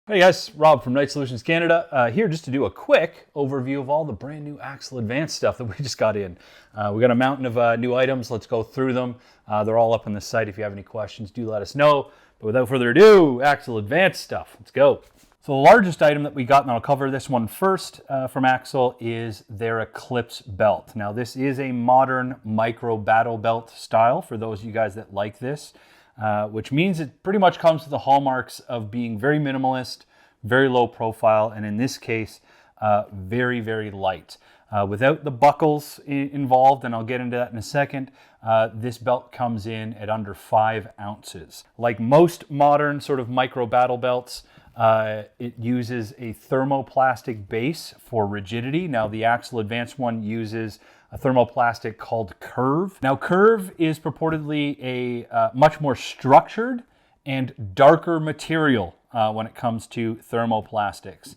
Hey guys, Rob from Knight Solutions Canada, here just to do a quick overview of all the brand new AXL Advanced stuff that we just got in. We got a mountain of new items. Let's go through them. They're all up on the site. If you have any questions, do let us know. But without further ado, AXL Advanced stuff. Let's go. So the largest item that we got, and I'll cover this one first from AXL, is their Eclipse belt. Now this is a modern micro battle belt style for those of you guys that like this. Which means it pretty much comes to the hallmarks of being very minimalist, very low profile, and in this case, very, very light. Without the buckles involved, and I'll get into that in a second, this belt comes in at under 5 ounces. Like most modern sort of micro battle belts, it uses a thermoplastic base for rigidity. Now the AXL Advanced one uses a thermoplastic called Curve. Now Curve is purportedly a much more structured and darker material when it comes to thermoplastics.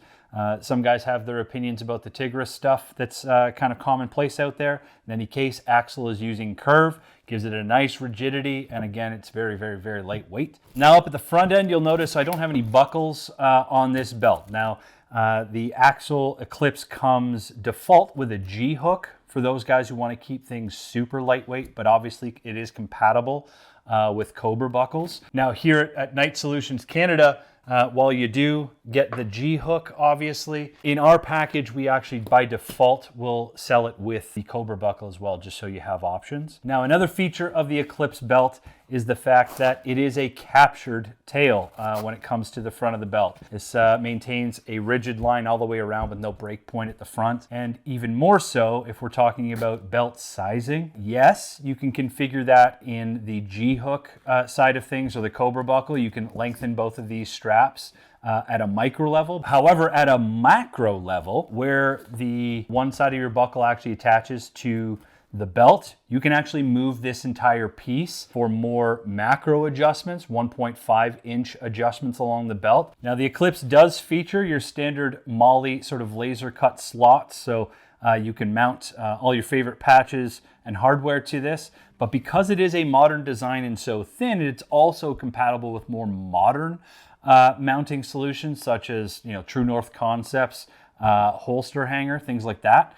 Some guys have their opinions about the Tigris stuff that's kind of commonplace out there. In any case, AXL is using Curve, gives it a nice rigidity, and again, it's very, very, very lightweight. Now up at the front end, you'll notice I don't have any buckles on this belt. Now, the AXL Eclipse comes default with a G-hook for those guys who want to keep things super lightweight, but obviously it is compatible with Cobra buckles. Now here at Knight Solutions Canada, while you do get the G-hook, obviously, in our package, we actually, by default, will sell it with the Cobra buckle as well, just so you have options. Now, another feature of the Eclipse belt is the fact that it is a captured tail when it comes to the front of the belt. This maintains a rigid line all the way around with no break point at the front. And even more so, if we're talking about belt sizing, yes, you can configure that in the G-hook side of things or the Cobra buckle. You can lengthen both of these straps at a micro level. However, at a macro level, where the one side of your buckle actually attaches to the belt, you can actually move this entire piece for more macro adjustments, 1.5-inch adjustments along the belt. Now the Eclipse does feature your standard MOLLE sort of laser cut slots, so you can mount all your favorite patches and hardware to this. But because it is a modern design and so thin, it's also compatible with more modern mounting solutions such as True North Concepts, holster hanger, things like that.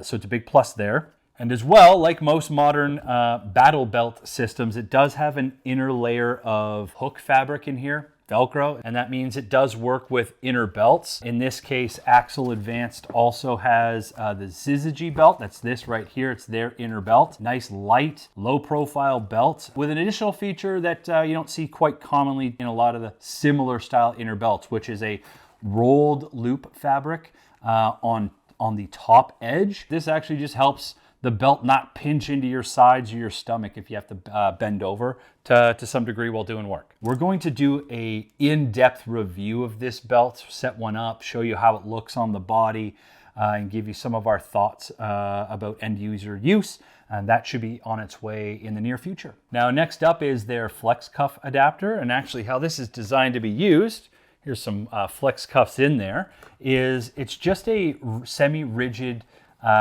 So it's a big plus there. And as well, like most modern battle belt systems, it does have an inner layer of hook fabric in here, Velcro, and that means it does work with inner belts. In this case, AXL Advanced also has the Syzygy belt. That's this right here. It's their inner belt. Nice, light, low-profile belt with an additional feature that you don't see quite commonly in a lot of the similar style inner belts, which is a rolled loop fabric on the top edge. This actually just helps the belt not pinch into your sides or your stomach if you have to bend over to some degree while doing work. We're going to do a in-depth review of this belt, set one up, show you how it looks on the body, and give you some of our thoughts about end user use. And that should be on its way in the near future. Now, next up is their flex cuff adapter, and actually how this is designed to be used. Here's some flex cuffs in there. It's just a semi-rigid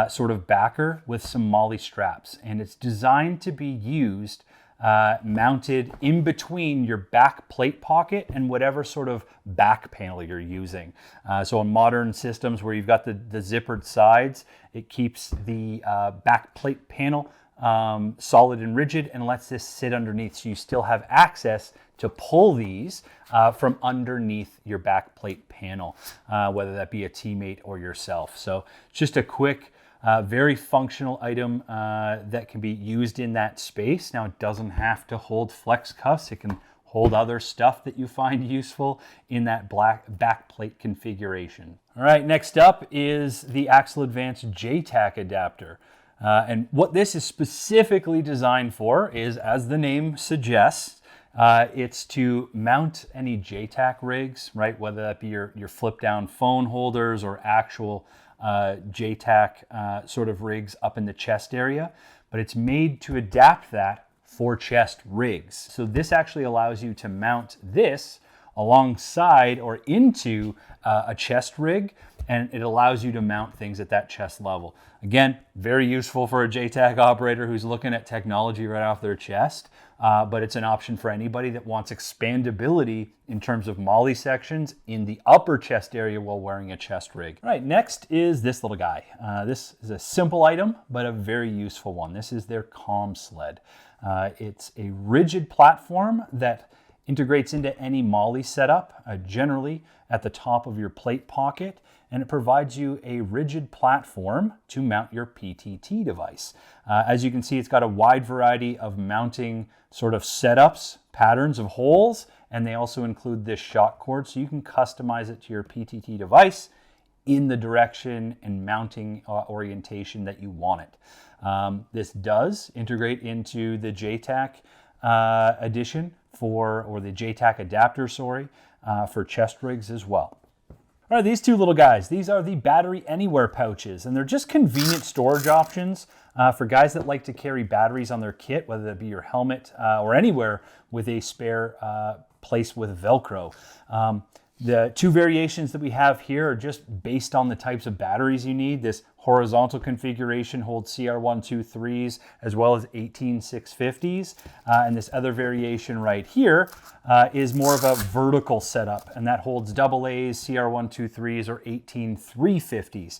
sort of backer with some MOLLE straps, and it's designed to be used mounted in between your back plate pocket and whatever sort of back panel you're using. So in modern systems where you've got the zippered sides, it keeps the back plate panel solid and rigid and lets this sit underneath, so you still have access to pull these from underneath your back plate panel, whether that be a teammate or yourself. So just a quick, very functional item that can be used in that space. Now it doesn't have to hold flex cuffs. It can hold other stuff that you find useful in that back plate configuration. All right, next up is the AXL Advanced JTAC adapter. And what this is specifically designed for is, as the name suggests, it's to mount any JTAC rigs, right? Whether that be your flip down phone holders or actual JTAC sort of rigs up in the chest area. But it's made to adapt that for chest rigs. So this actually allows you to mount this alongside or into a chest rig and it allows you to mount things at that chest level. Again, very useful for a JTAC operator who's looking at technology right off their chest, but it's an option for anybody that wants expandability in terms of MOLLE sections in the upper chest area while wearing a chest rig. All right, next is this little guy. This is a simple item, but a very useful one. This is their Comm sled. It's a rigid platform that integrates into any MOLLE setup, generally at the top of your plate pocket, and it provides you a rigid platform to mount your PTT device. As you can see, it's got a wide variety of mounting sort of setups, patterns of holes, and they also include this shock cord, so you can customize it to your PTT device in the direction and mounting orientation that you want it. This does integrate into the JTAC edition or the JTAC adapter, for chest rigs as well. All right, these two little guys, these are the Battery Anywhere pouches, and they're just convenient storage options for guys that like to carry batteries on their kit, whether that be your helmet or anywhere with a spare place with Velcro. The two variations that we have here are just based on the types of batteries you need. This horizontal configuration holds CR123s as well as 18650s. And this other variation right here is more of a vertical setup, and that holds AA's, CR123s, or 18350s.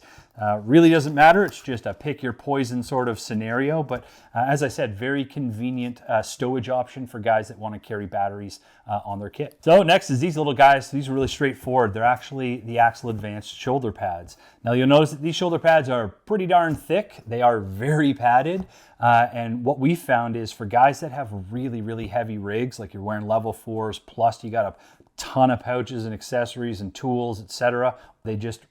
Really doesn't matter. It's just a pick your poison sort of scenario. But as I said, very convenient stowage option for guys that want to carry batteries on their kit. So next is these little guys. These are really straightforward. They're actually the AXL Advanced shoulder pads. Now you'll notice that these shoulder pads are pretty darn thick. They are very padded. And what we found is for guys that have really, really heavy rigs, like you're wearing level 4s, plus you got a ton of pouches and accessories and tools, etc., they just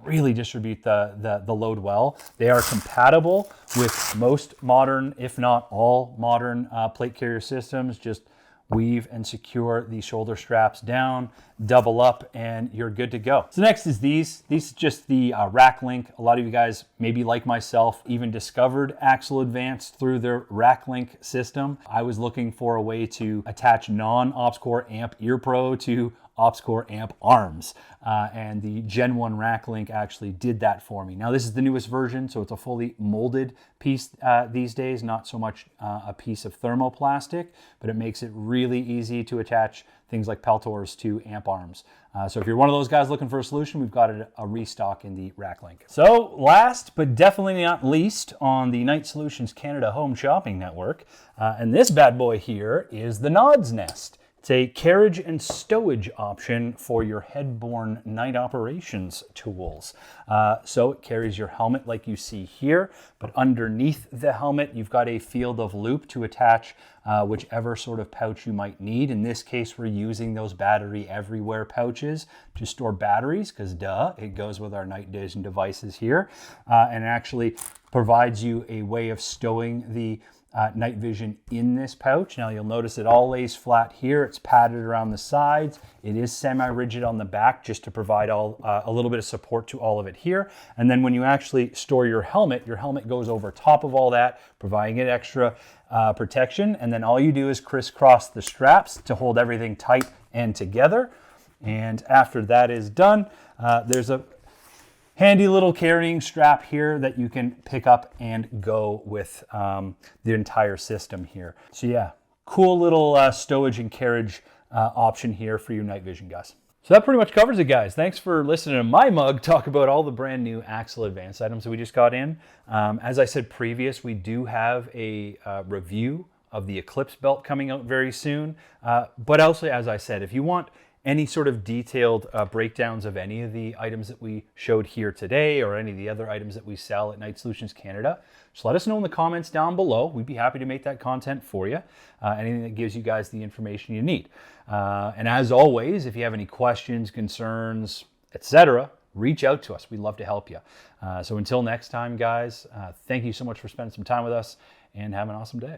really distribute the load well. They are compatible with most modern, if not all modern plate carrier systems. Just weave and secure the shoulder straps down, double up, and you're good to go. So next is these. These are just the Racklink. A lot of you guys, maybe like myself, even discovered AXL Advanced through their Racklink system. I was looking for a way to attach non-OpsCore amp ear pro to OpsCore amp arms, and the Gen 1 Racklink actually did that for me. Now this is the newest version, so it's a fully molded piece these days, not so much a piece of thermoplastic, but it makes it really easy to attach things like Peltors to amp arms. So if you're one of those guys looking for a solution, we've got a restock in the Racklink. So last but definitely not least on the Night Solutions Canada Home Shopping Network, and this bad boy here is the Nod's Nest. It's a carriage and stowage option for your head-borne night operations tools. So it carries your helmet like you see here, but underneath the helmet, you've got a field of loop to attach whichever sort of pouch you might need. In this case, we're using those Battery Everywhere pouches to store batteries, because duh, it goes with our night vision devices here, and it actually provides you a way of stowing the night vision in this pouch. Now you'll notice it all lays flat here. It's padded around the sides. It is semi-rigid on the back just to provide a little bit of support to all of it here. And then when you actually store your helmet goes over top of all that, providing it extra protection. And then all you do is crisscross the straps to hold everything tight and together. And after that is done, there's a handy little carrying strap here that you can pick up and go with the entire system here. So yeah, cool little stowage and carriage option here for your night vision guys. So that pretty much covers it, guys. Thanks for listening to my mug talk about all the brand new AXL Advanced items that we just got in. As I said previous, we do have a review of the Eclipse belt coming out very soon. But also, as I said, if you want any sort of detailed breakdowns of any of the items that we showed here today or any of the other items that we sell at Night Solutions Canada, just let us know in the comments down below. We'd be happy to make that content for you. Anything that gives you guys the information you need. And as always, if you have any questions, concerns, etc., reach out to us. We'd love to help you. So until next time, guys, thank you so much for spending some time with us, and have an awesome day.